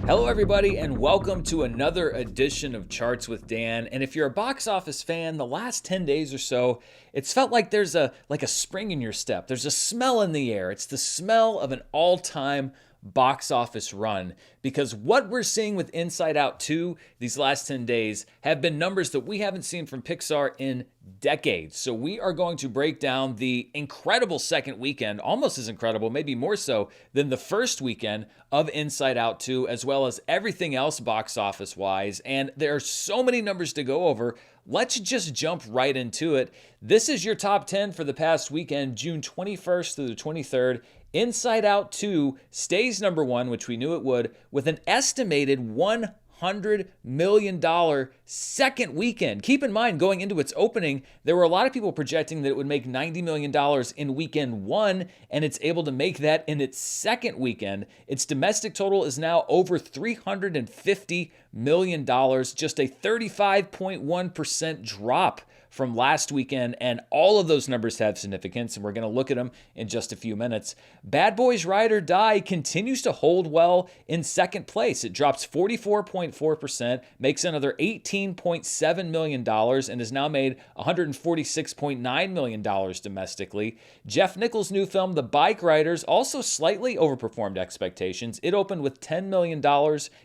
Hello, everybody, and welcome to another edition of Charts with Dan. And if you're a box office fan, the last 10 days or so, it's felt like there's a spring in your step. There's a smell in the air. It's the smell of an all-time box office run, because what we're seeing with Inside Out 2 these last 10 days have been numbers that we haven't seen from Pixar in decades. So we are going to break down the incredible second weekend, almost as incredible, maybe more so than the first weekend of Inside Out 2, as well as everything else box office wise. And there are so many numbers to go over. Let's just jump right into it. This is your top 10 for the past weekend, June 21st through the 23rd. Inside Out 2 stays number one, which we knew it would, with an estimated $100 million second weekend. Keep in mind, going into its opening, there were a lot of people projecting that it would make $90 million in weekend one, and it's able to make that in its second weekend. Its domestic total is now over $350 million, just a 35.1% drop from last weekend, and all of those numbers have significance, and we're going to look at them in just a few minutes. Bad Boys Ride or Die continues to hold well in second place. It drops 44.4%, makes another $18.7 million, and has now made $146.9 million domestically. Jeff Nichols' new film, The Bike Riders, also slightly overperformed expectations. It opened with $10 million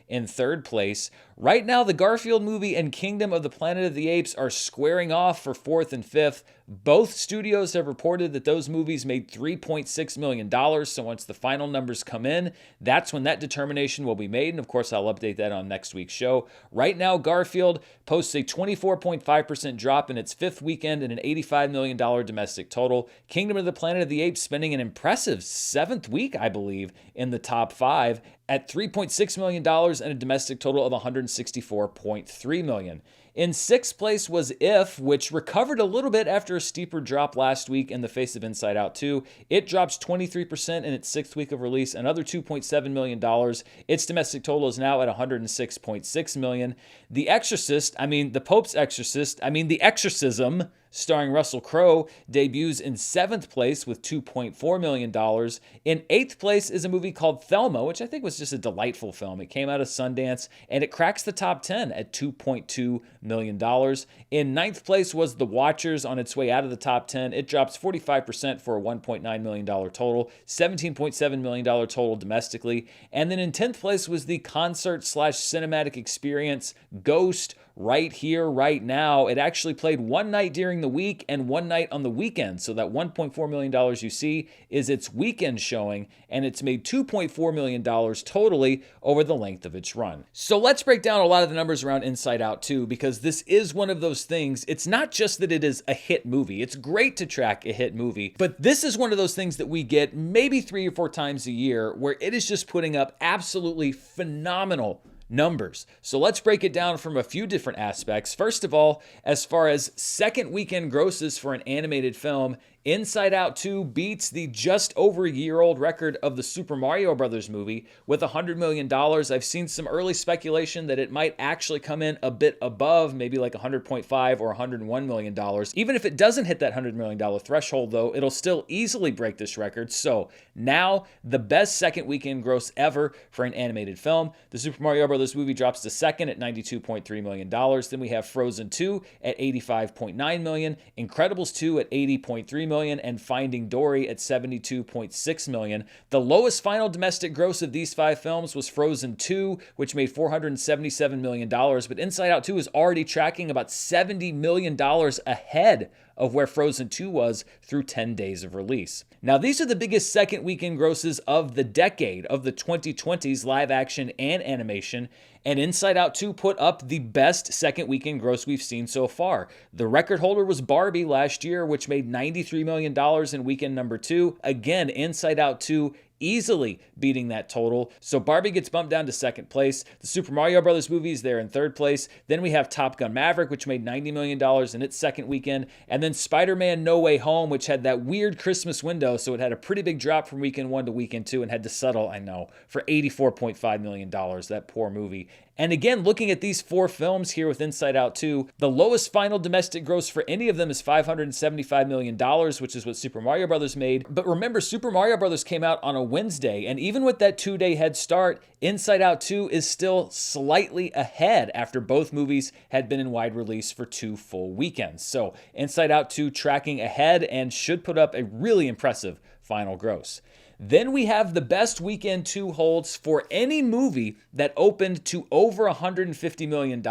in third place. Right now, the Garfield movie and Kingdom of the Planet of the Apes are squaring off for fourth and fifth. Both studios have reported that those movies made $3.6 million, so once the final numbers come in, that's when that determination will be made, and of course I'll update that on next week's show. Right now, Garfield posts a 24.5% drop in its fifth weekend and an $85 million domestic total. Kingdom of the Planet of the Apes spending an impressive seventh week, I believe, in the top five at $3.6 million and a domestic total of $164.3 million. In sixth place was If, which recovered a little bit after a steeper drop last week in the face of Inside Out 2. It drops 23% in its sixth week of release, another $2.7 million. Its domestic total is now at $106.6 million. The Pope's Exorcist, The Exorcism, starring Russell Crowe, debuts in seventh place with $2.4 million. In eighth place is a movie called Thelma, which I think was just a delightful film. It came out of Sundance, and it cracks the top 10 at $2.2 million. In ninth place was The Watchers, on its way out of the top 10. It drops 45% for a $1.9 million total, $17.7 million total domestically. And then in 10th place was the concert/cinematic experience Ghost, Right Here, Right Now. It actually played one night during the week and one night on the weekend. So that $1.4 million you see is its weekend showing, and it's made $2.4 million totally over the length of its run. So let's break down a lot of the numbers around Inside Out 2, because this is one of those things. It's not just that it is a hit movie. It's great to track a hit movie, but this is one of those things that we get maybe 3 or 4 times a year where it is just putting up absolutely phenomenal numbers. So let's break it down from a few different aspects. First of all, as far as second weekend grosses for an animated film, Inside Out 2 beats the just over a year old record of the Super Mario Brothers movie with $100 million. I've seen some early speculation that it might actually come in a bit above, maybe like $100.5 or $101 million. Even if it doesn't hit that $100 million threshold, though, it'll still easily break this record. So now the best second weekend gross ever for an animated film. The Super Mario Brothers movie drops to second at $92.3 million. Then we have Frozen 2 at $85.9 million, Incredibles 2 at $80.3 million, and Finding Dory at $72.6 million. The lowest final domestic gross of these 5 films was Frozen 2, which made $477 million, but Inside Out 2 is already tracking about $70 million ahead of where Frozen 2 was through 10 days of release. Now, these are the biggest second weekend grosses of the decade, of the 2020s live action and animation, and Inside Out 2 put up the best second weekend gross we've seen so far. The record holder was Barbie last year, which made $93 million in weekend number 2. Again, Inside Out 2 easily beating that total. So Barbie gets bumped down to second place. The Super Mario Brothers movie is there in third place. Then we have Top Gun Maverick, which made $90 million in its second weekend. And then Spider-Man No Way Home, which had that weird Christmas window, so it had a pretty big drop from weekend 1 to weekend 2 and had to settle, I know, for $84.5 million, that poor movie. And again, looking at these 4 films here with Inside Out 2, the lowest final domestic gross for any of them is $575 million, which is what Super Mario Bros. Made. But remember, Super Mario Bros. Came out on a Wednesday, and even with that 2-day head start, Inside Out 2 is still slightly ahead after both movies had been in wide release for 2 full weekends. So Inside Out 2 tracking ahead and should put up a really impressive final gross. Then we have the best weekend 2 holds for any movie that opened to over $150 million,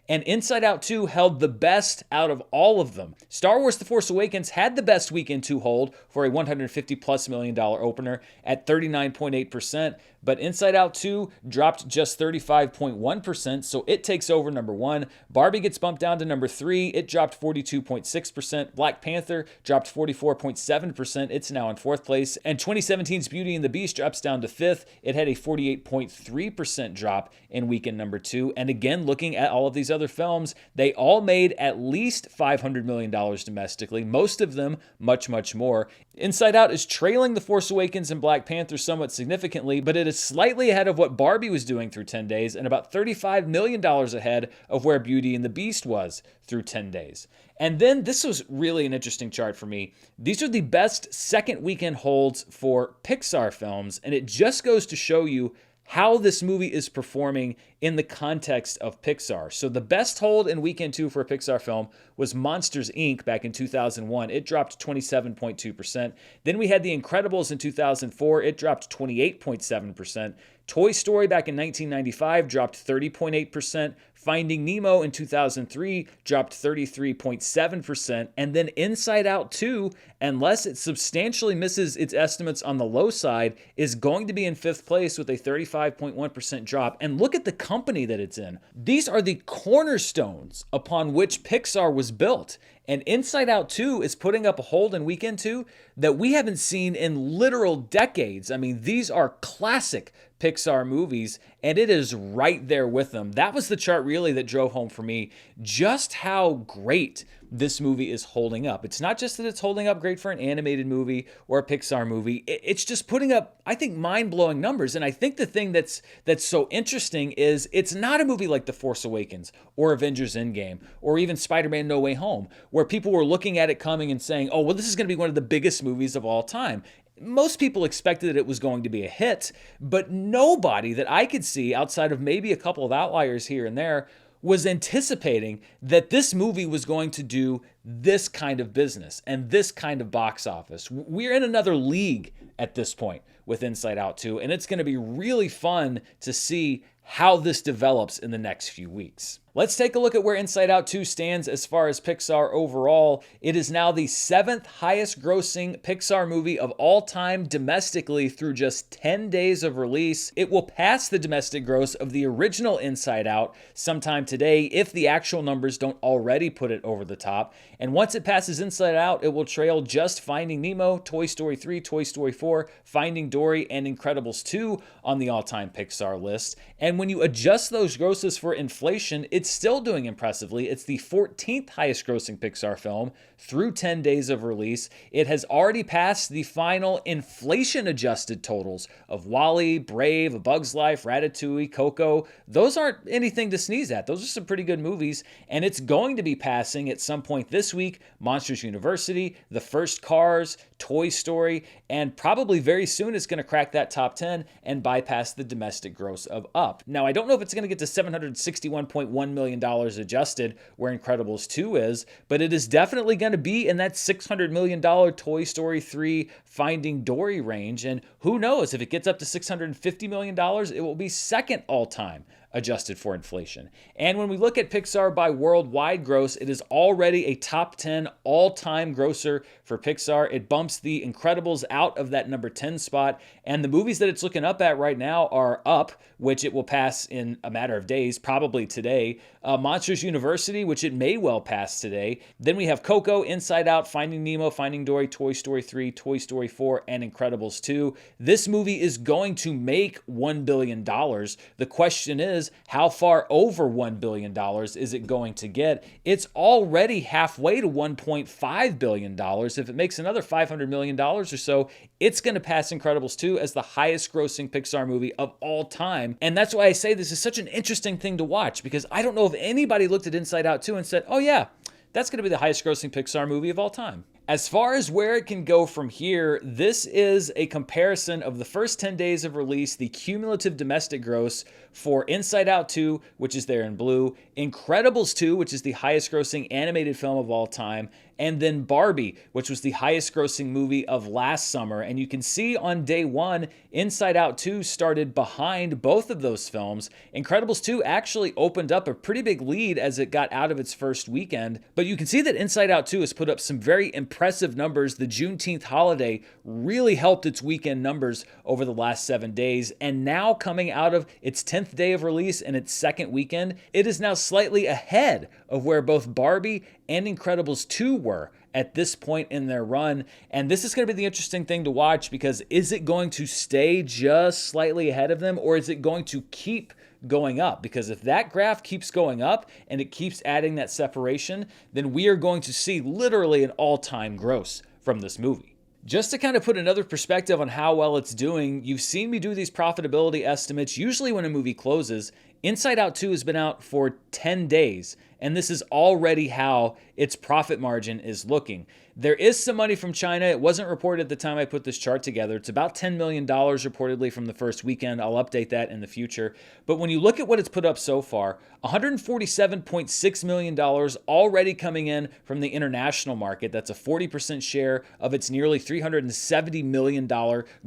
and Inside Out 2 held the best out of all of them. Star Wars The Force Awakens had the best weekend 2 hold for a $150+ million opener at 39.8%, but Inside Out 2 dropped just 35.1%, so it takes over number 1. Barbie gets bumped down to number 3. It dropped 42.6%. Black Panther dropped 44.7%. It's now in 4th place. And 2017's Beauty and the Beast drops down to 5th. It had a 48.3% drop in weekend number 2. And again, looking at all of these other films, they all made at least $500 million domestically, most of them much, much more. Inside Out is trailing The Force Awakens and Black Panther somewhat significantly, but it is slightly ahead of what Barbie was doing through 10 days and about $35 million ahead of where Beauty and the Beast was through 10 days. And then this was really an interesting chart for me. These are the best second weekend holds for Pixar films, and it just goes to show you how this movie is performing in the context of Pixar. So the best hold in weekend 2 for a Pixar film was Monsters, Inc. back in 2001. It dropped 27.2%. Then we had The Incredibles in 2004. It dropped 28.7%. Toy Story back in 1995 dropped 30.8%. Finding Nemo in 2003 dropped 33.7%. And then Inside Out 2, unless it substantially misses its estimates on the low side, is going to be in 5th place with a 35.1% drop. And look at the company that it's in. These are the cornerstones upon which Pixar was built. And Inside Out 2 is putting up a hold in weekend 2 that we haven't seen in literal decades. I mean, these are classic Pixar movies, and it is right there with them. That was the chart really that drove home for me just how great this movie is holding up. It's not just that it's holding up great for an animated movie or a Pixar movie. It's just putting up, I think, mind-blowing numbers. And I think the thing that's so interesting is it's not a movie like The Force Awakens or Avengers Endgame or even Spider-Man No Way Home, where people were looking at it coming and saying, oh, well, this is going to be one of the biggest movies of all time. Most people expected that it was going to be a hit, but nobody that I could see outside of maybe a couple of outliers here and there was anticipating that this movie was going to do this kind of business and this kind of box office. We're in another league at this point with Inside Out 2, and it's going to be really fun to see how this develops in the next few weeks. Let's take a look at where Inside Out 2 stands as far as Pixar overall. It is now the 7th highest grossing Pixar movie of all time domestically through just 10 days of release. It will pass the domestic gross of the original Inside Out sometime today if the actual numbers don't already put it over the top. And once it passes Inside Out, it will trail just Finding Nemo, Toy Story 3, Toy Story 4, Finding Dory, and Incredibles 2 on the all-time Pixar list. And when you adjust those grosses for inflation, it's still doing impressively. It's the 14th highest grossing Pixar film through 10 days of release. It has already passed the final inflation adjusted totals of WALL-E, Brave, A Bug's Life, Ratatouille, Coco. Those aren't anything to sneeze at. Those are some pretty good movies, and it's going to be passing at some point this week Monsters University, The First Cars, Toy Story, and probably very soon it's going to crack that top 10 and bypass the domestic gross of Up. Now, I don't know if it's going to get to $761.1 million adjusted where Incredibles 2 is, but it is definitely going to be in that $600 million Toy Story 3 Finding Dory range. And who knows, if it gets up to $650 million, it will be second all-time adjusted for inflation. And when we look at Pixar by worldwide gross, it is already a top 10 all-time grosser for Pixar. It bumps The Incredibles out of that number 10 spot, and the movies that it's looking up at right now are Up, which it will pass in a matter of days, probably today, Monsters University, which it may well pass today. Then we have Coco, Inside Out, Finding Nemo, Finding Dory, Toy Story 3, Toy Story 4, and Incredibles 2. This movie is going to make $1 billion. The question is, is, how far over $1 billion is it going to get? It's already halfway to $1.5 billion. If it makes another $500 million or so, it's going to pass Incredibles 2 as the highest grossing Pixar movie of all time. And that's why I say this is such an interesting thing to watch, because I don't know if anybody looked at Inside Out 2 and said, oh yeah, that's going to be the highest grossing Pixar movie of all time. As far as where it can go from here, this is a comparison of the first 10 days of release, the cumulative domestic gross for Inside Out 2, which is there in blue, Incredibles 2, which is the highest grossing animated film of all time, and then Barbie, which was the highest grossing movie of last summer. And you can see on day one, Inside Out 2 started behind both of those films. Incredibles 2 actually opened up a pretty big lead as it got out of its first weekend. But you can see that Inside Out 2 has put up some very impressive numbers. The Juneteenth holiday really helped its weekend numbers over the last 7 days. And now coming out of its 10th day of release and its second weekend, it is now slightly ahead of where both Barbie and Incredibles 2 were at this point in their run. And this is going to be the interesting thing to watch, because is it going to stay just slightly ahead of them, or is it going to keep going up? Because if that graph keeps going up and it keeps adding that separation, then we are going to see literally an all-time gross from this movie. Just to kind of put another perspective on how well it's doing, you've seen me do these profitability estimates usually when a movie closes. Inside Out 2 has been out for 10 days, and this is already how its profit margin is looking. There is some money from China. It wasn't reported at the time I put this chart together. It's about $10 million reportedly from the first weekend. I'll update that in the future. But when you look at what it's put up so far, $147.6 million already coming in from the international market. That's a 40% share of its nearly $370 million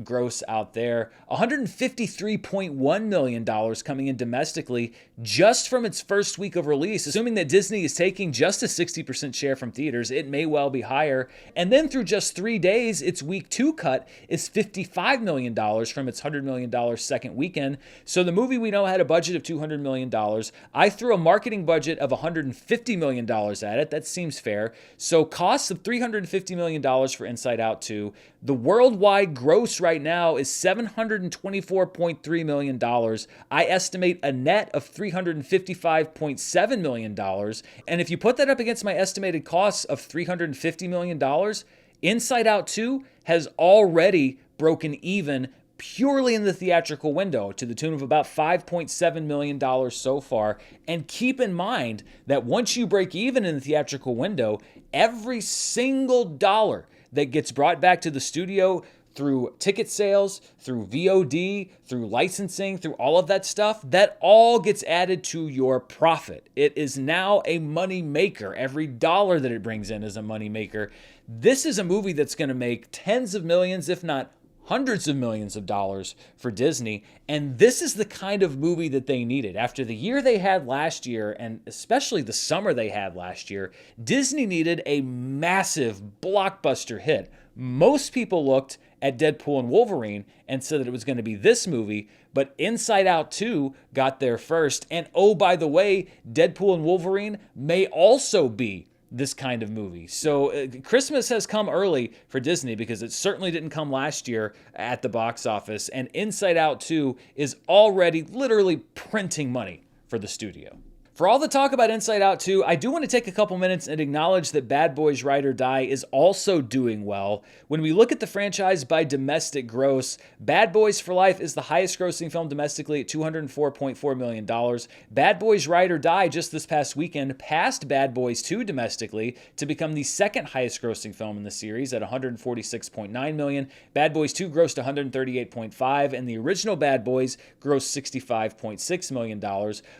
gross out there. $153.1 million coming in domestically just from its first week of release. Assuming that Disney is taking just a 60% share from theaters, it may well be higher. And then through just 3 days, its week 2 cut is $55 million from its $100 million second weekend. So the movie we know had a budget of $200 million. I threw a marketing budget of $150 million at it. That seems fair. So costs of $350 million for Inside Out 2. The worldwide gross right now is $724.3 million. I estimate a net of $355.7 million. And if you put that up against my estimated costs of $350 million, Inside Out 2 has already broken even purely in the theatrical window to the tune of about $5.7 million so far. And keep in mind that once you break even in the theatrical window, every single dollar that gets brought back to the studio through ticket sales, through VOD, through licensing, through all of that stuff, that all gets added to your profit. It is now a money maker. Every dollar that it brings in is a money maker. This is a movie that's going to make tens of millions, if not hundreds of millions of dollars for Disney. And this is the kind of movie that they needed. After the year they had last year, and especially the summer they had last year, Disney needed a massive blockbuster hit. Most people looked at Deadpool and Wolverine and said that it was going to be this movie, but Inside Out 2 got there first. And oh, by the way, Deadpool and Wolverine may also be this kind of movie. So Christmas has come early for Disney, because it certainly didn't come last year at the box office. And Inside Out 2 is already literally printing money for the studio. For all the talk about Inside Out 2, I do want to take a couple minutes and acknowledge that Bad Boys Ride or Die is also doing well. When we look at the franchise by domestic gross, Bad Boys for Life is the highest grossing film domestically at $204.4 million. Bad Boys Ride or Die just this past weekend passed Bad Boys 2 domestically to become the second highest grossing film in the series at $146.9 million. Bad Boys 2 grossed $138.5 and the original Bad Boys grossed $65.6 million.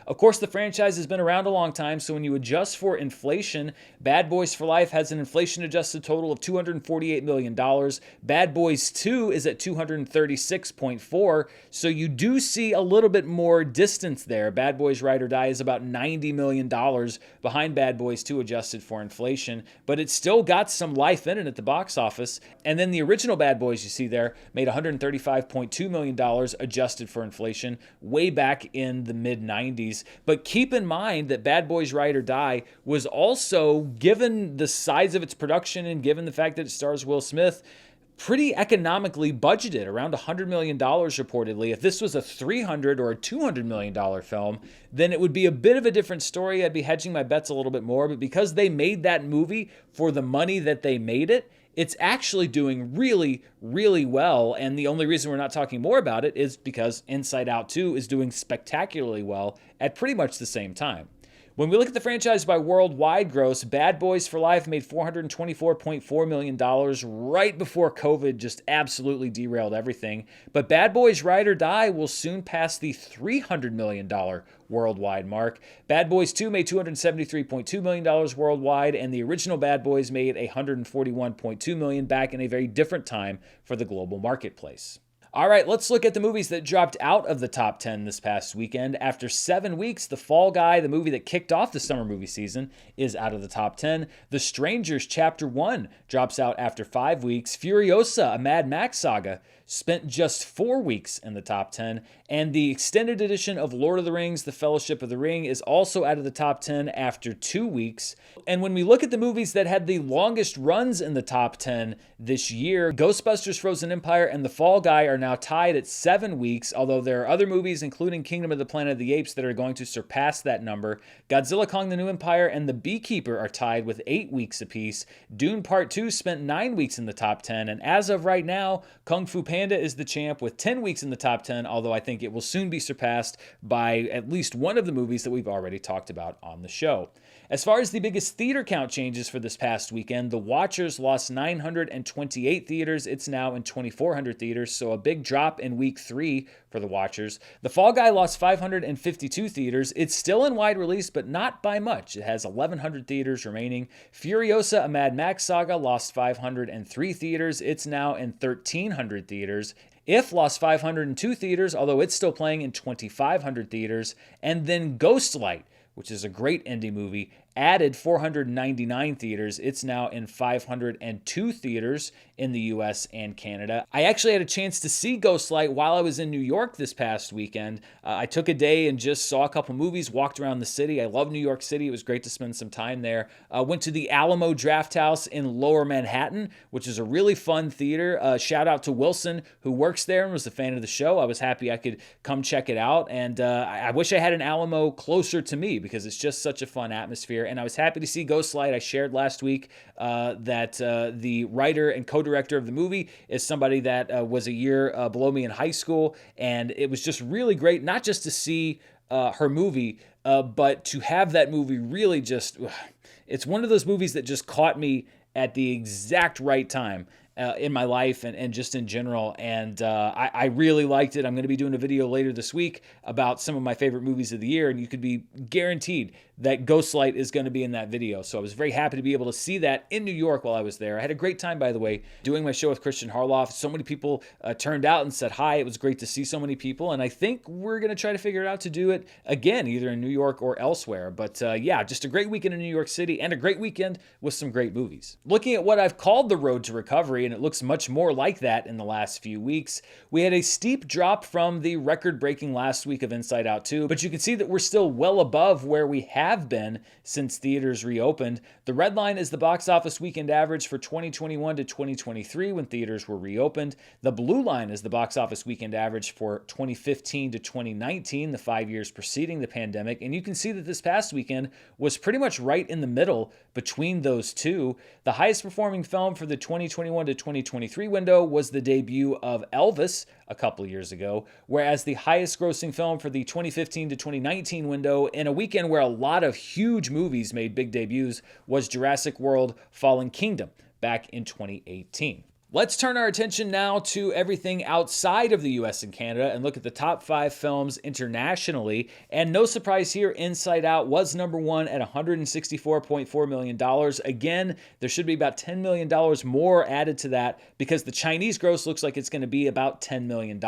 Of course, the franchise has been around a long time, so when you adjust for inflation, Bad Boys for Life has an inflation-adjusted total of $248 million. Bad Boys 2 is at $236.4, so you do see a little bit more distance there. Bad Boys Ride or Die is about $90 million behind Bad Boys 2 adjusted for inflation, but it's still got some life in it at the box office. And then the original Bad Boys you see there made $135.2 million adjusted for inflation way back in the mid-90s. But keep in mind that Bad Boys Ride or Die was also, given the size of its production and given the fact that it stars Will Smith, pretty economically budgeted, around $100 million reportedly. If this was a $300 or a $200 million film, then it would be a bit of a different story. I'd be hedging my bets a little bit more, but because they made that movie for the money that they made it, it's actually doing really, really well. And the only reason we're not talking more about it is because Inside Out 2 is doing spectacularly well at pretty much the same time. When we look at the franchise by worldwide gross, Bad Boys for Life made $424.4 million right before COVID just absolutely derailed everything. But Bad Boys Ride or Die will soon pass the $300 million worldwide mark. Bad Boys 2 made $273.2 million worldwide, and the original Bad Boys made $141.2 million back in a very different time for the global marketplace. All right, let's look at the movies that dropped out of the top 10 this past weekend. After 7 weeks, The Fall Guy, the movie that kicked off the summer movie season, is out of the top 10. The Strangers Chapter 1 drops out after 5 weeks. Furiosa, a Mad Max saga, spent just 4 weeks in the top 10. And the extended edition of Lord of the Rings, The Fellowship of the Ring, is also out of the top 10 after 2 weeks. And when we look at the movies that had the longest runs in the top 10 this year, Ghostbusters Frozen Empire and The Fall Guy are now tied at 7 weeks, although there are other movies, including Kingdom of the Planet of the Apes, that are going to surpass that number. Godzilla Kong the New Empire and The Beekeeper are tied with 8 weeks apiece. Dune Part 2 spent 9 weeks in the top 10, and as of right now, Kung Fu Panda is the champ with 10 weeks in the top 10, although I think it will soon be surpassed by at least one of the movies that we've already talked about on the show. As far as the biggest theater count changes for this past weekend, The Watchers lost 928 theaters. It's now in 2,400 theaters, so a big drop in week 3 for The Watchers. The Fall Guy lost 552 theaters. It's still in wide release, but not by much. It has 1,100 theaters remaining. Furiosa, a Mad Max saga, lost 503 theaters. It's now in 1,300 theaters. If lost 502 theaters, although it's still playing in 2,500 theaters. And then Ghostlight, which is a great indie movie, added 499 theaters. It's now in 502 theaters in the US and Canada. I actually had a chance to see Ghostlight while I was in New York this past weekend. I took a day and just saw a couple movies, walked around the city. I love New York City. It was great to spend some time there. Went to the Alamo Drafthouse in Lower Manhattan, which is a really fun theater. Shout out to Wilson, who works there and was a fan of the show. I was happy I could come check it out. And I wish I had an Alamo closer to me because it's just such a fun atmosphere. And I was happy to see Ghostlight. I shared last week that the writer and co-director of the movie is somebody that was a year below me in high school. And it was just really great, not just to see her movie, but to have that movie really just, it's one of those movies that just caught me at the exact right time in my life and just in general. And I really liked it. I'm going to be doing a video later this week about some of my favorite movies of the year, and you could be guaranteed that Ghostlight is going to be in that video. So I was very happy to be able to see that in New York while I was there. I had a great time, by the way, doing my show with Christian Harloff. So many people turned out and said hi. It was great to see so many people, and I think we're going to try to figure it out to do it again, either in New York or elsewhere. But yeah, just a great weekend in New York City and a great weekend with some great movies. Looking at what I've called the road to recovery, and it looks much more like that in the last few weeks, we had a steep drop from the record-breaking last week of Inside Out 2, but you can see that we're still well above where we have been since theaters reopened. The red line is the box office weekend average for 2021 to 2023 when theaters were reopened. The blue line is the box office weekend average for 2015 to 2019, the 5 years preceding the pandemic. And you can see that this past weekend was pretty much right in the middle between those two. The highest performing film for the 2021 to 2023 window was the debut of Elvis a couple years ago, whereas the highest grossing film for the 2015 to 2019 window in a weekend where a lot of huge movies made big debuts was Jurassic World: Fallen Kingdom back in 2018. Let's turn our attention now to everything outside of the US and Canada and look at the top 5 films internationally. And no surprise here, Inside Out was number 1 at $164.4 million. Again, there should be about $10 million more added to that because the Chinese gross looks like it's going to be about $10 million.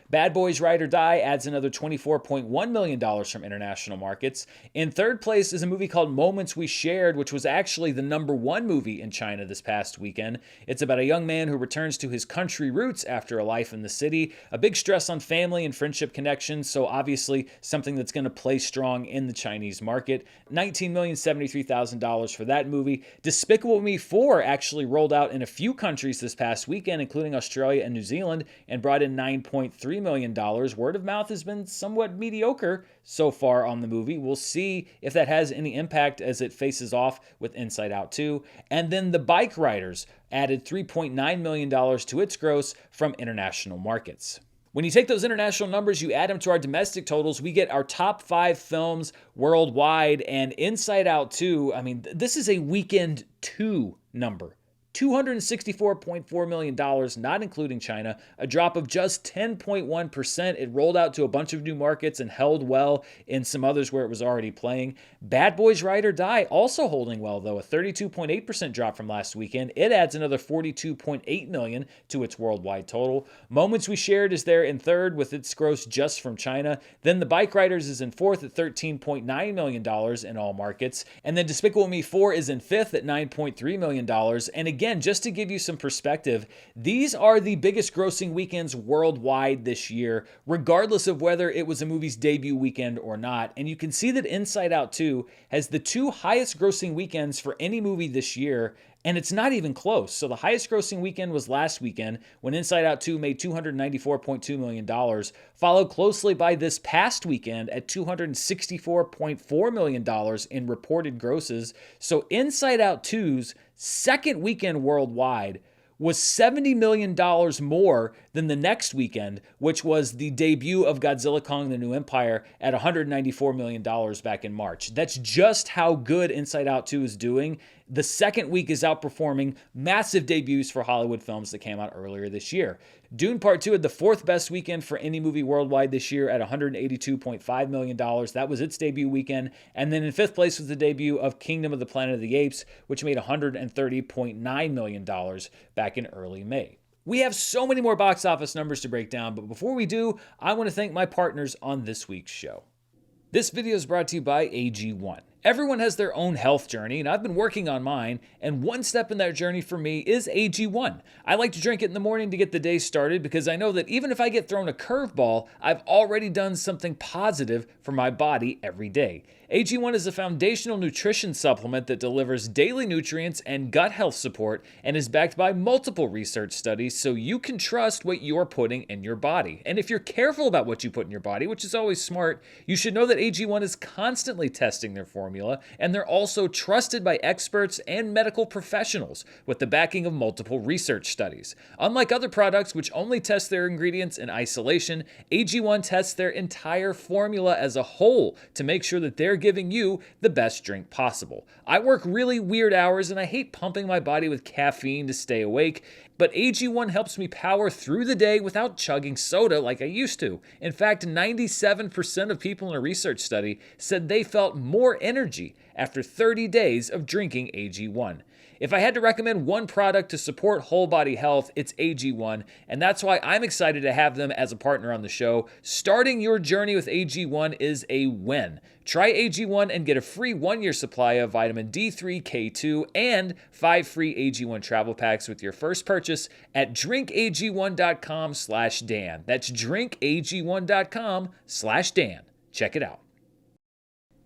Bad Boys Ride or Die adds another $24.1 million from international markets. In third place is a movie called Moments We Shared, which was actually the number 1 movie in China this past weekend. It's about a young man man who returns to his country roots after a life in the city. A big stress on family and friendship connections, so obviously something that's going to play strong in the Chinese market. $19,073,000 for that movie. Despicable Me 4 actually rolled out in a few countries this past weekend, including Australia and New Zealand, and brought in $9.3 million. Word of mouth has been somewhat mediocre so far on the movie. We'll see if that has any impact as it faces off with Inside Out 2. And then The Bike Riders added $3.9 million to its gross from international markets. When you take those international numbers, you add them to our domestic totals, we get our top 5 films worldwide, and Inside Out 2, I mean, this is a weekend 2 number. $264.4 million, not including China, a drop of just 10.1%. It rolled out to a bunch of new markets and held well in some others where it was already playing. Bad Boys Ride or Die also holding well, though, a 32.8% drop from last weekend. It adds another $42.8 million to its worldwide total. Moments We Shared is there in third with its gross just from China. Then The Bike Riders is in fourth at $13.9 million in all markets. And then Despicable Me 4 is in fifth at $9.3 million. And again, just to give you some perspective, these are the biggest grossing weekends worldwide this year, regardless of whether it was a movie's debut weekend or not. And you can see that Inside Out 2 has the 2 highest grossing weekends for any movie this year, and it's not even close. So the highest grossing weekend was last weekend when Inside Out 2 made $294.2 million, followed closely by this past weekend at $264.4 million in reported grosses. So Inside Out 2's second weekend worldwide was $70 million more than the next weekend, which was the debut of Godzilla Kong the New Empire at $194 million back in March. That's just how good Inside Out 2 is doing. The second week is outperforming massive debuts for Hollywood films that came out earlier this year. Dune Part 2 had the 4th best weekend for any movie worldwide this year at $182.5 million. That was its debut weekend. And then in 5th place was the debut of Kingdom of the Planet of the Apes, which made $130.9 million back in early May. We have so many more box office numbers to break down, but before we do, I want to thank my partners on this week's show. This video is brought to you by AG1. Everyone has their own health journey, and I've been working on mine, and one step in that journey for me is AG1. I like to drink it in the morning to get the day started because I know that even if I get thrown a curveball, I've already done something positive for my body every day. AG1 is a foundational nutrition supplement that delivers daily nutrients and gut health support and is backed by multiple research studies so you can trust what you're putting in your body. And if you're careful about what you put in your body, which is always smart, you should know that AG1 is constantly testing their formula, and they're also trusted by experts and medical professionals with the backing of multiple research studies. Unlike other products which only test their ingredients in isolation, AG1 tests their entire formula as a whole to make sure that they're giving you the best drink possible. I work really weird hours and I hate pumping my body with caffeine to stay awake, but AG1 helps me power through the day without chugging soda like I used to. In fact, 97% of people in a research study said they felt more energy after 30 days of drinking AG1. If I had to recommend one product to support whole body health, it's AG1, and that's why I'm excited to have them as a partner on the show. Starting your journey with AG1 is a win. Try AG1 and get a free 1-year supply of vitamin D3, K2, and 5 free AG1 travel packs with your first purchase at drinkag1.com/Dan. That's drinkag1.com/Dan. Check it out.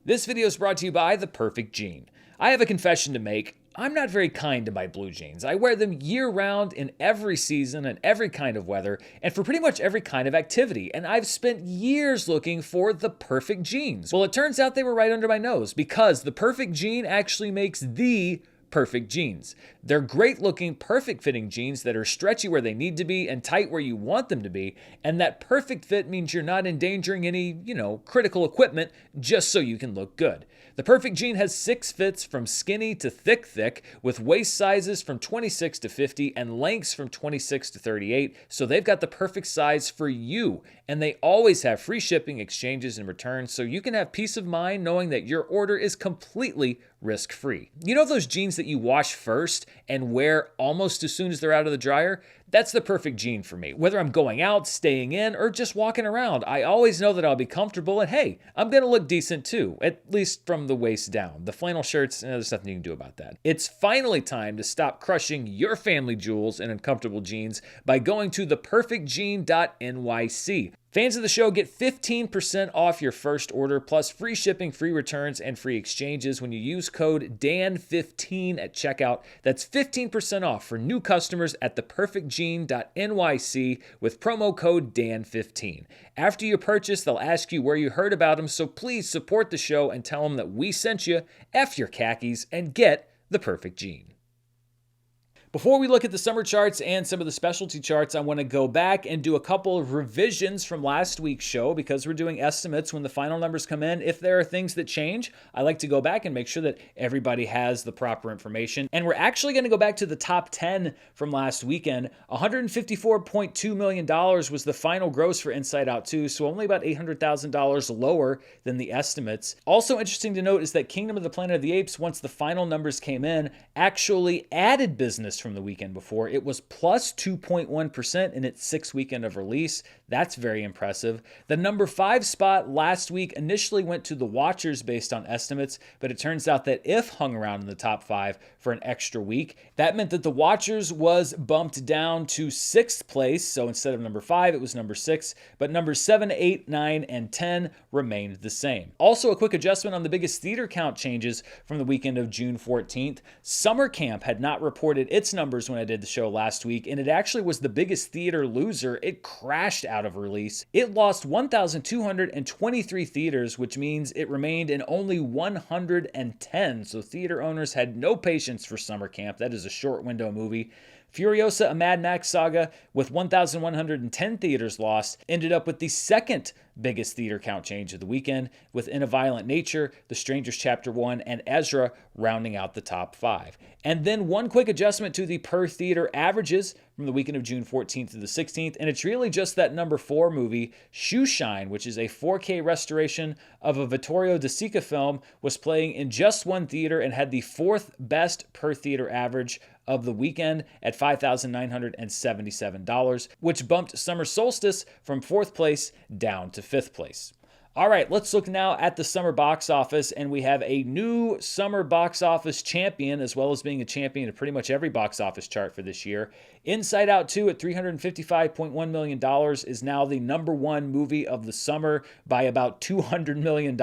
This video is brought to you by The Perfect Jean. I have a confession to make. I'm not very kind to my blue jeans. I wear them year-round in every season and every kind of weather and for pretty much every kind of activity, and I've spent years looking for the perfect jeans. Well, it turns out they were right under my nose because the perfect jean actually makes the perfect jeans. They're great looking, perfect fitting jeans that are stretchy where they need to be and tight where you want them to be. And that perfect fit means you're not endangering any, critical equipment just so you can look good. The perfect jean has 6 fits from skinny to thick, with waist sizes from 26 to 50 and lengths from 26 to 38. So they've got the perfect size for you. And they always have free shipping, exchanges, and returns, so you can have peace of mind knowing that your order is completely risk-free. You know those jeans that that you wash first and wear almost as soon as they're out of the dryer, that's the perfect jean for me. Whether I'm going out, staying in, or just walking around, I always know that I'll be comfortable, and hey, I'm gonna look decent too, at least from the waist down. The flannel shirts, there's nothing you can do about that. It's finally time to stop crushing your family jewels in uncomfortable jeans by going to theperfectjean.nyc. Fans of the show get 15% off your first order, plus free shipping, free returns, and free exchanges when you use code DAN15 at checkout. That's 15% off for new customers at theperfectjean.nyc with promo code DAN15. After you purchase, they'll ask you where you heard about them, so please support the show and tell them that we sent you, F your khakis, and get the perfect jean. Before we look at the summer charts and some of the specialty charts, I want to go back and do a couple of revisions from last week's show because we're doing estimates when the final numbers come in. If there are things that change, I like to go back and make sure that everybody has the proper information. And we're actually going to go back to the top 10 from last weekend. $154.2 million was the final gross for Inside Out 2, so only about $800,000 lower than the estimates. Also interesting to note is that Kingdom of the Planet of the Apes, once the final numbers came in, actually added business from the weekend before. It was plus 2.1% in its 6th weekend of release. That's very impressive. The number 5 spot last week initially went to The Watchers based on estimates, but it turns out that If hung around in the top 5 for an extra week. That meant that The Watchers was bumped down to 6th place, so instead of number 5, it was number 6, but numbers 7, 8, 9, and 10 remained the same. Also, a quick adjustment on the biggest theater count changes from the weekend of June 14th. Summer Camp had not reported its numbers when I did the show last week, and it actually was the biggest theater loser. It crashed out of release. It lost 1,223 theaters, which means it remained in only 110. So theater owners had no patience for Summer Camp. That is a short window movie. Furiosa, a Mad Max saga, with 1,110 theaters lost, ended up with the second biggest theater count change of the weekend, with In a Violent Nature, The Strangers Chapter 1, and Ezra rounding out the top 5. And then one quick adjustment to the per theater averages from the weekend of June 14th to the 16th, and it's really just that number 4 movie, Shoeshine, which is a 4K restoration of a Vittorio De Sica film, was playing in just one theater and had the 4th best per theater average of the weekend at $5,977, which bumped Summer Solstice from 4th place down to 5th place. All right, let's look now at the summer box office, and we have a new summer box office champion, as well as being a champion of pretty much every box office chart for this year. Inside Out 2 at $355.1 million is now the number 1 movie of the summer by about $200 million.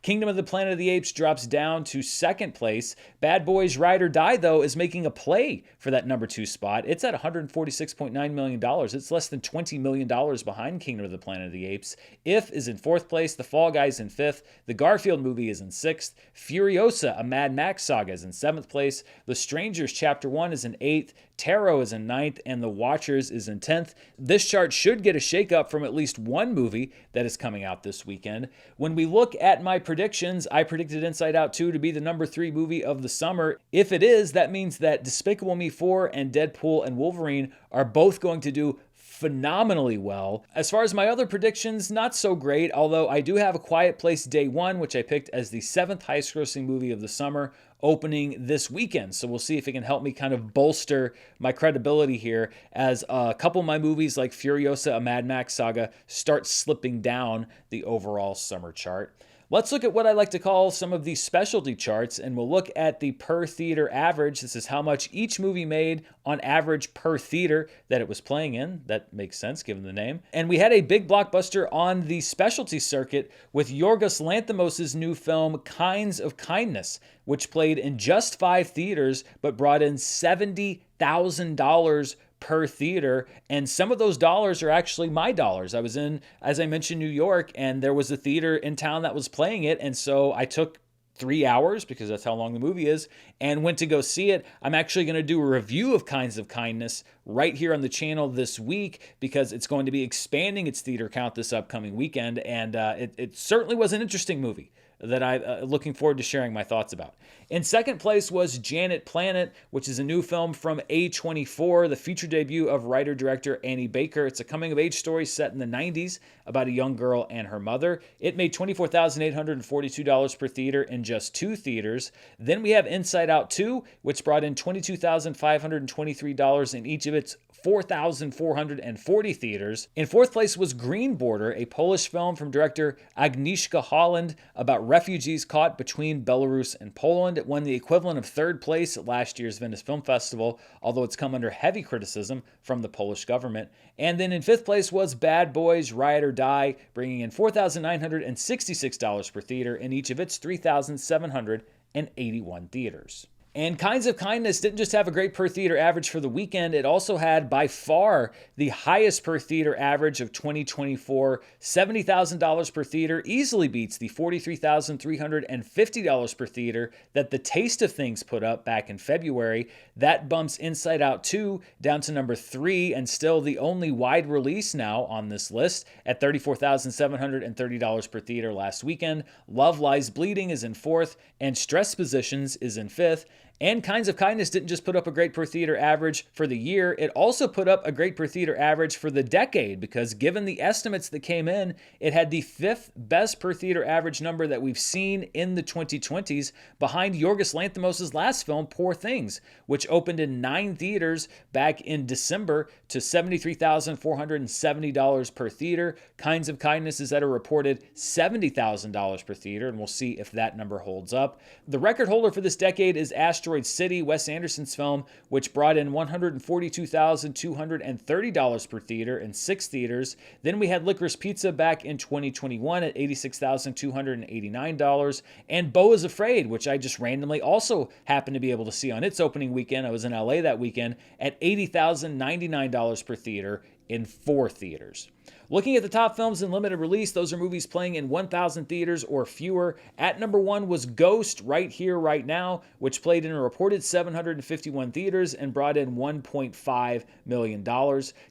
Kingdom of the Planet of the Apes drops down to 2nd place. Bad Boys Ride or Die, though, is making a play for that number 2 spot. It's at $146.9 million. It's less than $20 million behind Kingdom of the Planet of the Apes. If is in 4th place. The Fall Guys in 5th. The Garfield movie is in 6th. Furiosa, a Mad Max saga, is in 7th place. The Strangers Chapter 1 is in 8th. Tarot is in 9th, and The Watchers is in 10th. This chart should get a shakeup from at least one movie that is coming out this weekend. When we look at my predictions, I predicted Inside Out 2 to be the number 3 movie of the summer. If it is, that means that Despicable Me 4 and Deadpool and Wolverine are both going to do phenomenally well. As far as my other predictions, not so great, although I do have A Quiet Place Day 1, which I picked as the 7th highest grossing movie of the summer, opening this weekend. So we'll see if it can help me kind of bolster my credibility here as a couple of my movies like Furiosa, a Mad Max saga start slipping down the overall summer chart. Let's look at what I like to call some of these specialty charts, and we'll look at the per theater average. This is how much each movie made on average per theater that it was playing in. That makes sense given the name. And we had a big blockbuster on the specialty circuit with Yorgos Lanthimos' new film, Kinds of Kindness, which played in just 5 theaters but brought in $70,000 per theater, and some of those dollars are actually my dollars. I was in, as I mentioned, New York, and there was a theater in town that was playing it, and so I took 3 hours, because that's how long the movie is, and went to go see it. I'm actually going to do a review of Kinds of Kindness right here on the channel this week, because it's going to be expanding its theater count this upcoming weekend, and it certainly was an interesting movie. that I'm looking forward to sharing my thoughts about. In second place was Janet Planet, which is a new film from A24, the feature debut of writer-director Annie Baker. It's a coming-of-age story set in the 90s about a young girl and her mother. It made $24,842 per theater in just 2 theaters. Then we have Inside Out 2, which brought in $22,523 in each of its 4,440 theaters. In fourth place was Green Border, a Polish film from director Agnieszka Holland about refugees caught between Belarus and Poland. It won the equivalent of third place at last year's Venice Film Festival, although it's come under heavy criticism from the Polish government. And then in fifth place was Bad Boys, Ride or Die, bringing in $4,966 per theater in each of its 3,781 theaters. And Kinds of Kindness didn't just have a great per theater average for the weekend, it also had by far the highest per theater average of 2024. $70,000 per theater easily beats the $43,350 per theater that The Taste of Things put up back in February. That bumps Inside Out 2 down to number 3 and still the only wide release now on this list at $34,730 per theater last weekend. Love Lies Bleeding is in 4th and Stress Positions is in 5th. And Kinds of Kindness didn't just put up a great per theater average for the year, it also put up a great per theater average for the decade, because given the estimates that came in, it had the 5th best per theater average number that we've seen in the 2020s, behind Yorgos Lanthimos' last film, Poor Things, which opened in 9 theaters back in December to $73,470 per theater. Kinds of Kindness is at a reported $70,000 per theater, and we'll see if that number holds up. The record holder for this decade is Asteroid City, Wes Anderson's film, which brought in $142,230 per theater in 6 theaters. Then we had Licorice Pizza back in 2021 at $86,289, and Beau is Afraid, which I just randomly also happened to be able to see on its opening weekend. I was in LA that weekend at $80,099 per theater in 4 theaters. Looking at the top films in limited release, those are movies playing in 1,000 theaters or fewer. At number 1 was Ghost, Right Here, Right Now, which played in a reported 751 theaters and brought in $1.5 million.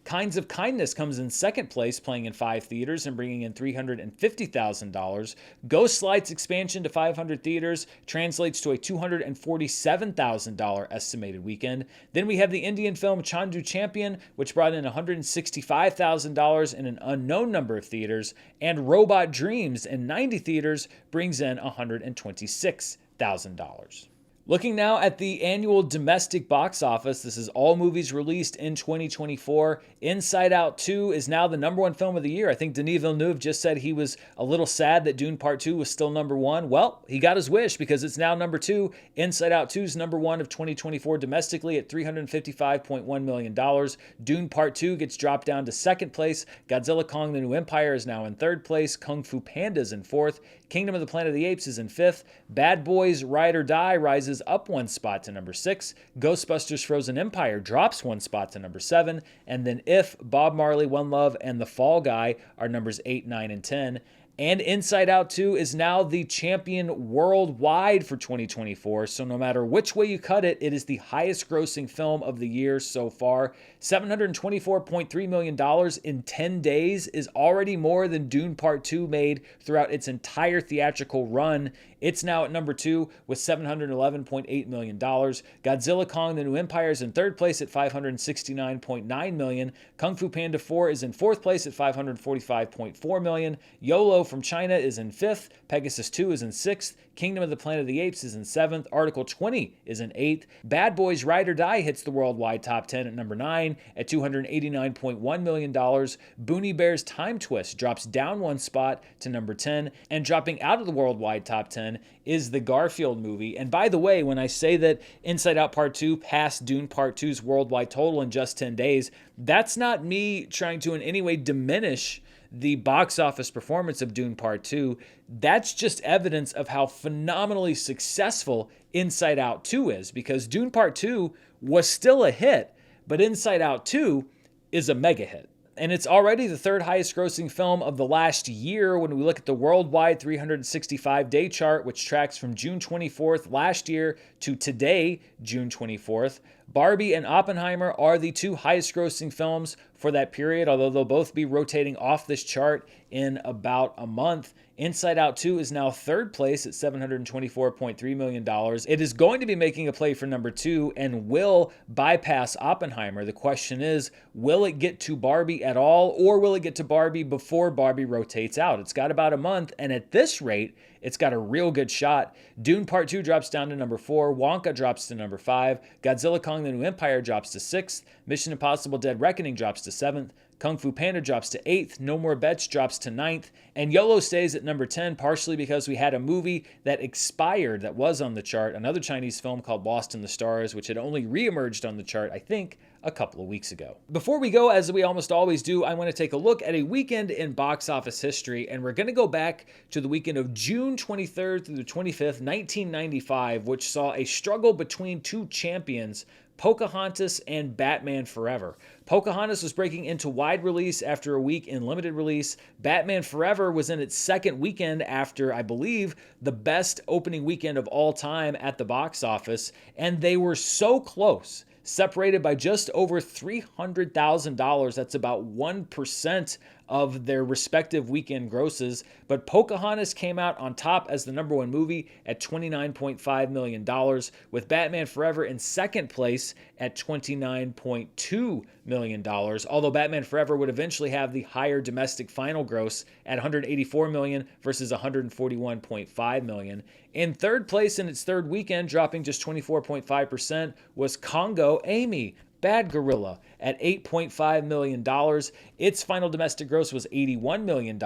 Kinds of Kindness comes in second place, playing in 5 theaters and bringing in $350,000. Ghost Light's expansion to 500 theaters translates to a $247,000 estimated weekend. Then we have the Indian film Chandu Champion, which brought in $165,000 in an unknown number of theaters, and Robot Dreams in 90 theaters brings in $126,000. Looking now at the annual domestic box office, this is all movies released in 2024. Inside Out 2 is now the number 1 film of the year. I think Denis Villeneuve just said he was a little sad that Dune Part 2 was still number 1. Well, he got his wish because it's now number 2. Inside Out 2 is number 1 of 2024 domestically at $355.1 million. Dune Part 2 gets dropped down to second place. Godzilla Kong the New Empire is now in third place. Kung Fu Panda is in fourth. Kingdom of the Planet of the Apes is in fifth. Bad Boys Ride or Die rises up 1 spot to number 6. Ghostbusters Frozen Empire drops 1 spot to number 7. And then If, Bob Marley, One Love, and The Fall Guy are numbers 8, 9, and 10. And Inside Out 2 is now the champion worldwide for 2024. So no matter which way you cut it, it is the highest grossing film of the year so far. $724.3 million in 10 days is already more than Dune Part 2 made throughout its entire theatrical run. It's now at number 2 with $711.8 million. Godzilla Kong the New Empire is in third place at $569.9 million. Kung Fu Panda 4 is in fourth place at $545.4 million. YOLO from China is in 5th. Pegasus 2 is in 6th. Kingdom of the Planet of the Apes is in 7th. Article 20 is in 8th. Bad Boys Ride or Die hits the worldwide top 10 at number 9 at $289.1 million. Boonie Bears Time Twist drops down 1 spot to number 10. And dropping out of the worldwide top 10 is the Garfield movie. And by the way, when I say that Inside Out Part 2 passed Dune Part 2's worldwide total in just 10 days, that's not me trying to in any way diminish the box office performance of Dune Part 2. That's just evidence of how phenomenally successful Inside Out 2 is, because Dune Part 2 was still a hit, but Inside Out 2 is a mega hit. And it's already the 3rd highest grossing film of the last year when we look at the worldwide 365-day chart, which tracks from June 24th last year to today, June 24th. Barbie and Oppenheimer are the two highest grossing films for that period, although they'll both be rotating off this chart in about a month. Inside Out 2 is now third place at $724.3 million. It is going to be making a play for number 2 and will bypass Oppenheimer. The question is, will it get to Barbie at all, or will it get to Barbie before Barbie rotates out? It's got about a month, and at this rate, it's got a real good shot. Dune Part 2 drops down to number 4. Wonka drops to number 5. Godzilla Kong the New Empire drops to 6th. Mission Impossible Dead Reckoning drops to 7th. Kung Fu Panda drops to 8th. No More Bets drops to 9th. And YOLO stays at number 10, partially because we had a movie that expired that was on the chart, another Chinese film called Lost in the Stars, which had only reemerged on the chart, I think, a couple of weeks ago. Before we go, as we almost always do, I want to take a look at a weekend in box office history, and we're going to go back to the weekend of June 23rd through the 25th, 1995, which saw a struggle between two champions, Pocahontas and Batman Forever. Pocahontas was breaking into wide release after a week in limited release. Batman Forever was in its second weekend after, I believe, the best opening weekend of all time at the box office, and they were so close, separated by just over $300,000. That's about 1% of their respective weekend grosses, but Pocahontas came out on top as the number one movie at $29.5 million, with Batman Forever in second place at $29.2 million, although Batman Forever would eventually have the higher domestic final gross at $184 million versus $141.5 million. In third place in its third weekend, dropping just 24.5%, was Congo Amy, Bad Gorilla, at $8.5 million. Its final domestic gross was $81 million.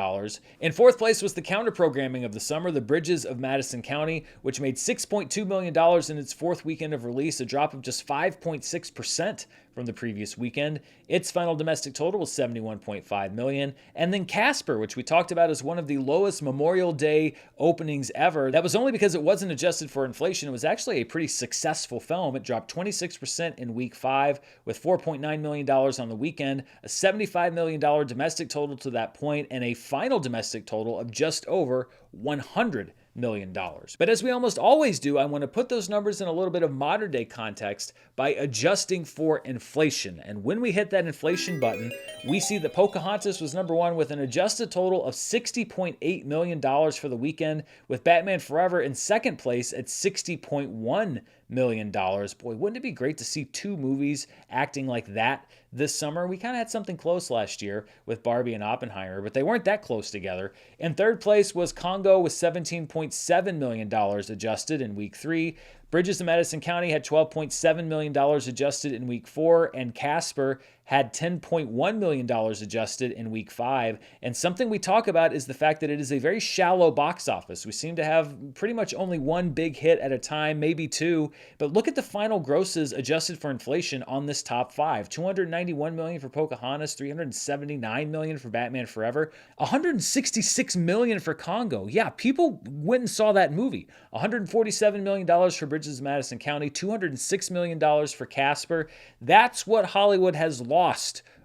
In fourth place was the counter-programming of the summer, The Bridges of Madison County, which made $6.2 million in its fourth weekend of release, a drop of just 5.6% from the previous weekend. Its final domestic total was $71.5 million. And then Casper, which we talked about as one of the lowest Memorial Day openings ever. That was only because it wasn't adjusted for inflation. It was actually a pretty successful film. It dropped 26% in week 5 with $4.9 million on the weekend, a $75 million domestic total to that point, and a final domestic total of just over $100 million. But as we almost always do, I want to put those numbers in a little bit of modern day context by adjusting for inflation. And when we hit that inflation button, we see that Pocahontas was number one with an adjusted total of $60.8 million for the weekend, with Batman Forever in second place at $60.1 million. Boy, wouldn't it be great to see two movies acting like that this summer? We kind of had something close last year with Barbie and Oppenheimer, but they weren't that close together. In third place was Congo with $17.7 million adjusted in week 3. Bridges of Madison County had $12.7 million adjusted in week 4, and Casper had $10.1 million adjusted in week 5. And something we talk about is the fact that it is a very shallow box office. We seem to have pretty much only one big hit at a time, maybe two. But look at the final grosses adjusted for inflation on this top 5. $291 million for Pocahontas, $379 million for Batman Forever, $166 million for Congo. Yeah, people went and saw that movie. $147 million for Bridges of Madison County, $206 million for Casper. That's what Hollywood has lost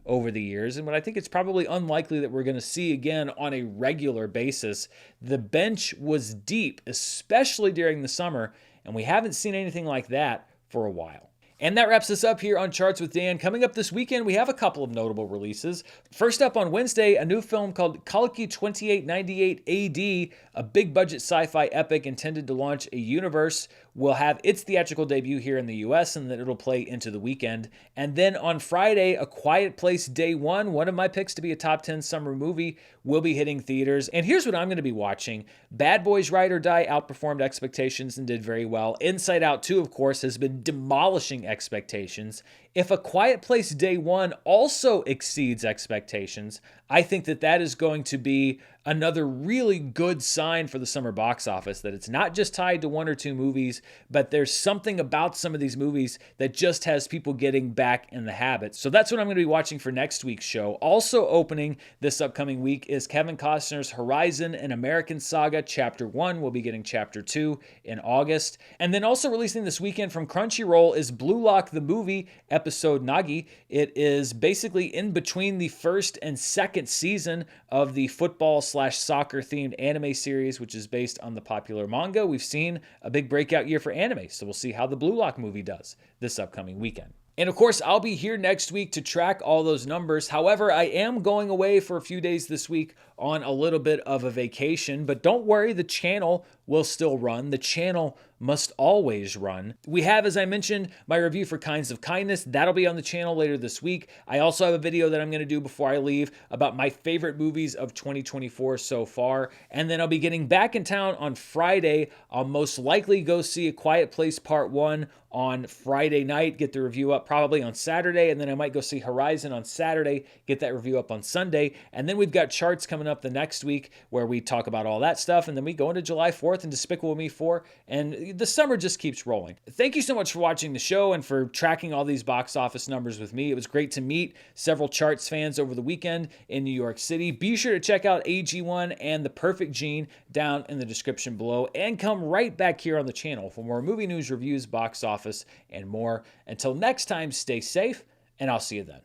over the years, and what I think it's probably unlikely that we're going to see again on a regular basis. The bench was deep, especially during the summer, and we haven't seen anything like that for a while. And that wraps us up here on Charts with Dan. Coming up this weekend, we have a couple of notable releases. First up on Wednesday, a new film called Kalki 2898 AD, a big-budget sci-fi epic intended to launch a universe, will have its theatrical debut here in the US, and then it'll play into the weekend. And then on Friday, A Quiet Place Day 1, one of my picks to be a top 10 summer movie, will be hitting theaters. And here's what I'm going to be watching. Bad Boys Ride or Die outperformed expectations and did very well. Inside Out 2, of course, has been demolishing expectations. If A Quiet Place Day 1 also exceeds expectations, I think that that is going to be another really good sign for the summer box office, that it's not just tied to one or two movies, but there's something about some of these movies that just has people getting back in the habit. So that's what I'm going to be watching for next week's show. Also opening this upcoming week is Kevin Costner's Horizon: An American Saga Chapter 1. We'll be getting Chapter 2 in August. And then also releasing this weekend from Crunchyroll is Blue Lock the Movie, episode Nagi. It is basically in between the first and second season of the football / football/soccer themed anime series, which is based on the popular manga. We've seen a big breakout year for anime, so we'll see how the Blue Lock movie does this upcoming weekend. And of course, I'll be here next week to track all those numbers. However, I am going away for a few days this week on a little bit of a vacation, but don't worry, the channel will still run. The channel must always run. We have, as I mentioned, my review for Kinds of Kindness. That'll be on the channel later this week. I also have a video that I'm going to do before I leave about my favorite movies of 2024 so far. And then I'll be getting back in town on Friday. I'll most likely go see A Quiet Place Part 1 on Friday night, get the review up probably on Saturday, and then I might go see Horizon on Saturday, get that review up on Sunday. And then we've got charts coming up the next week where we talk about all that stuff, and then we go into July 4th and Despicable Me 4, and the summer just keeps rolling. Thank you so much for watching the show and for tracking all these box office numbers with me. It was great to meet several charts fans over the weekend in New York City. Be sure to check out AG1 and The Perfect Gene down in the description below, and come right back here on the channel for more movie news, reviews, box office, and more. Until next time, stay safe, and I'll see you then.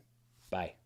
Bye.